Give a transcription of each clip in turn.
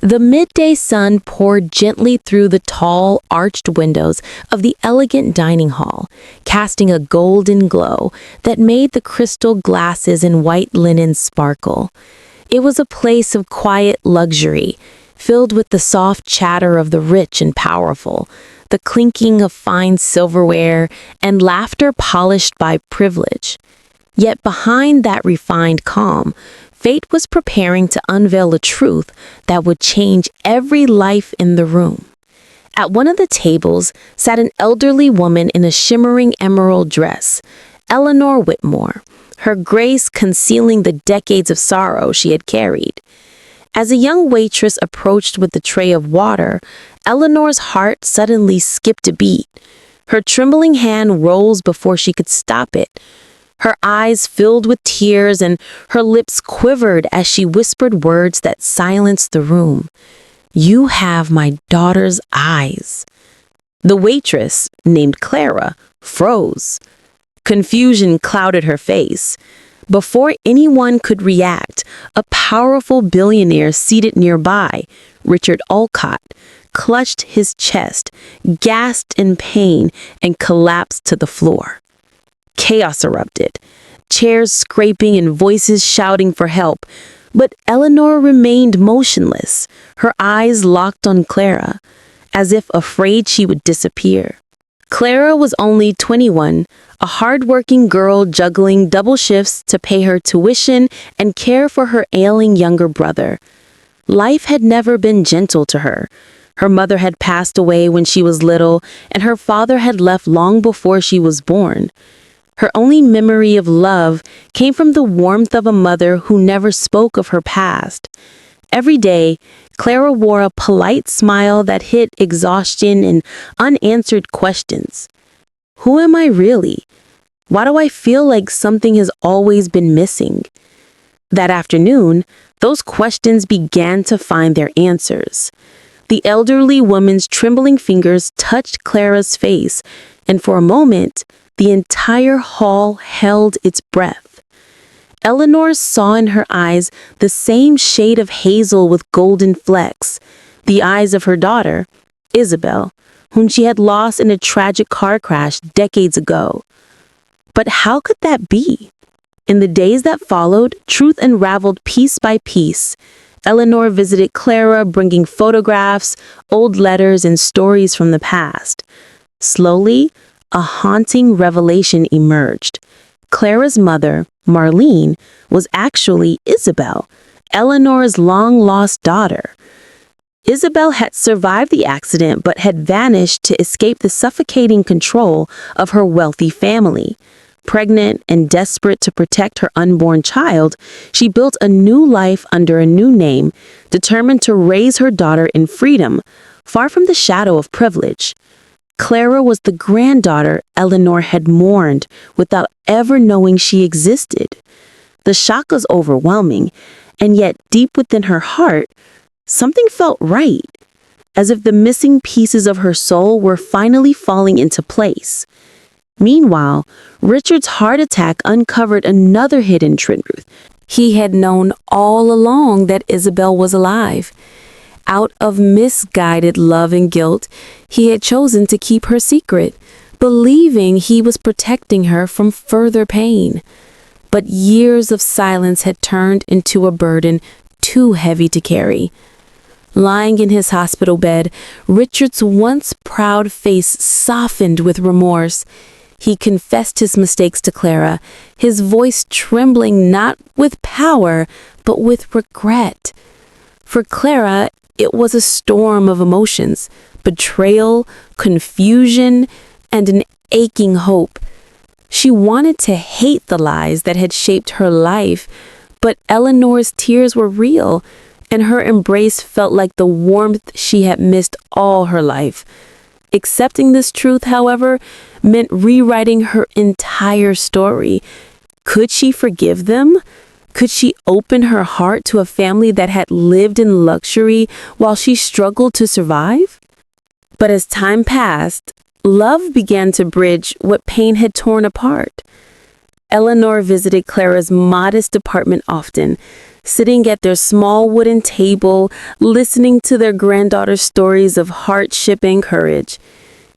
The midday sun poured gently through the tall, arched windows of the elegant dining hall, casting a golden glow that made the crystal glasses and white linen sparkle. It was a place of quiet luxury, filled with the soft chatter of the rich and powerful, the clinking of fine silverware, and laughter polished by privilege. Yet behind that refined calm, fate was preparing to unveil a truth that would change every life in the room. At one of the tables sat an elderly woman in a shimmering emerald dress, Eleanor Whitmore, her grace concealing the decades of sorrow she had carried. As a young waitress approached with the tray of water, Eleanor's heart suddenly skipped a beat. Her trembling hand rose before she could stop it. Her eyes filled with tears and her lips quivered as she whispered words that silenced the room. "You have my daughter's eyes." The waitress, named Clara, froze. Confusion clouded her face. Before anyone could react, a powerful billionaire seated nearby, Richard Olcott, clutched his chest, gasped in pain, and collapsed to the floor. Chaos erupted, chairs scraping and voices shouting for help, but Eleanor remained motionless, her eyes locked on Clara, as if afraid she would disappear. Clara was only 21, a hard-working girl juggling double shifts to pay her tuition and care for her ailing younger brother. Life had never been gentle to her. Her mother had passed away when she was little, and her father had left long before she was born. Her only memory of love came from the warmth of a mother who never spoke of her past. Every day, Clara wore a polite smile that hid exhaustion and unanswered questions. Who am I really? Why do I feel like something has always been missing? That afternoon, those questions began to find their answers. The elderly woman's trembling fingers touched Clara's face, and for a moment, the entire hall held its breath. Eleanor saw in her eyes the same shade of hazel with golden flecks, the eyes of her daughter, Isabel, whom she had lost in a tragic car crash decades ago. But how could that be? In the days that followed, truth unraveled piece by piece. Eleanor visited Clara, bringing photographs, old letters, and stories from the past. Slowly, a haunting revelation emerged. Clara's mother, Marlene, was actually Isabel, Eleanor's long-lost daughter. Isabel had survived the accident but had vanished to escape the suffocating control of her wealthy family. Pregnant and desperate to protect her unborn child, she built a new life under a new name, determined to raise her daughter in freedom, far from the shadow of privilege. Clara was the granddaughter Eleanor had mourned without ever knowing she existed. The shock was overwhelming, and yet deep within her heart, something felt right, as if the missing pieces of her soul were finally falling into place. Meanwhile, Richard's heart attack uncovered another hidden truth. He had known all along that Isabel was alive. Out of misguided love and guilt, he had chosen to keep her secret, believing he was protecting her from further pain. But years of silence had turned into a burden too heavy to carry. Lying in his hospital bed, Richard's once proud face softened with remorse. He confessed his mistakes to Clara, his voice trembling not with power, but with regret. For Clara, it was a storm of emotions, betrayal, confusion, and an aching hope. She wanted to hate the lies that had shaped her life, but Eleanor's tears were real, and her embrace felt like the warmth she had missed all her life. Accepting this truth, however, meant rewriting her entire story. Could she forgive them? Could she open her heart to a family that had lived in luxury while she struggled to survive? But as time passed, love began to bridge what pain had torn apart. Eleanor visited Clara's modest apartment often, sitting at their small wooden table, listening to their granddaughter's stories of hardship and courage.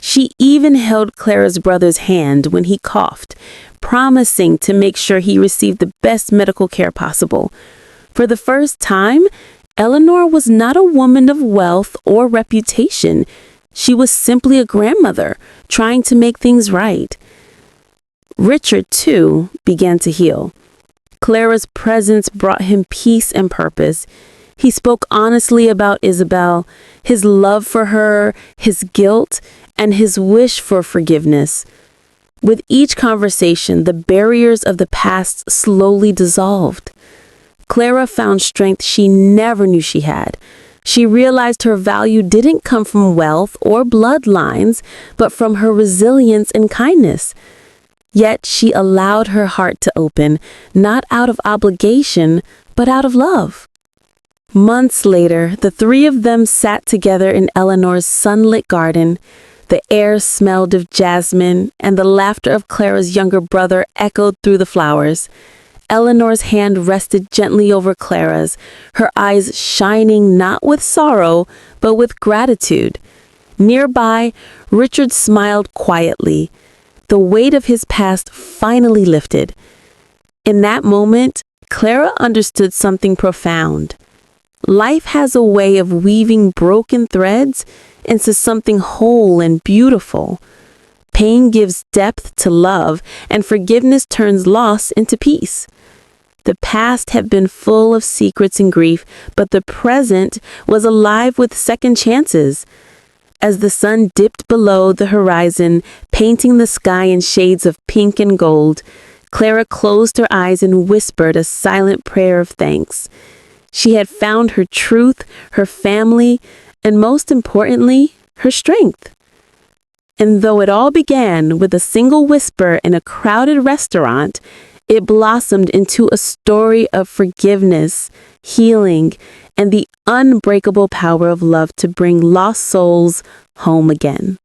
She even held Clara's brother's hand when he coughed, promising to make sure he received the best medical care possible. For the first time, Eleanor was not a woman of wealth or reputation. She was simply a grandmother, trying to make things right. Richard, too, began to heal. Clara's presence brought him peace and purpose. He spoke honestly about Isabel, his love for her, his guilt, and his wish for forgiveness. With each conversation, the barriers of the past slowly dissolved. Clara found strength she never knew she had. She realized her value didn't come from wealth or bloodlines, but from her resilience and kindness. Yet she allowed her heart to open, not out of obligation, but out of love. Months later, the three of them sat together in Eleanor's sunlit garden. The air smelled of jasmine, and the laughter of Clara's younger brother echoed through the flowers. Eleanor's hand rested gently over Clara's, her eyes shining not with sorrow, but with gratitude. Nearby, Richard smiled quietly. The weight of his past finally lifted. In that moment, Clara understood something profound. Life has a way of weaving broken threads into something whole and beautiful. Pain gives depth to love, and forgiveness turns loss into peace. The past had been full of secrets and grief, but the present was alive with second chances. As the sun dipped below the horizon, painting the sky in shades of pink and gold, Clara closed her eyes and whispered a silent prayer of thanks. She had found her truth, her family, and most importantly, her strength. And though it all began with a single whisper in a crowded restaurant, it blossomed into a story of forgiveness, healing, and the unbreakable power of love to bring lost souls home again.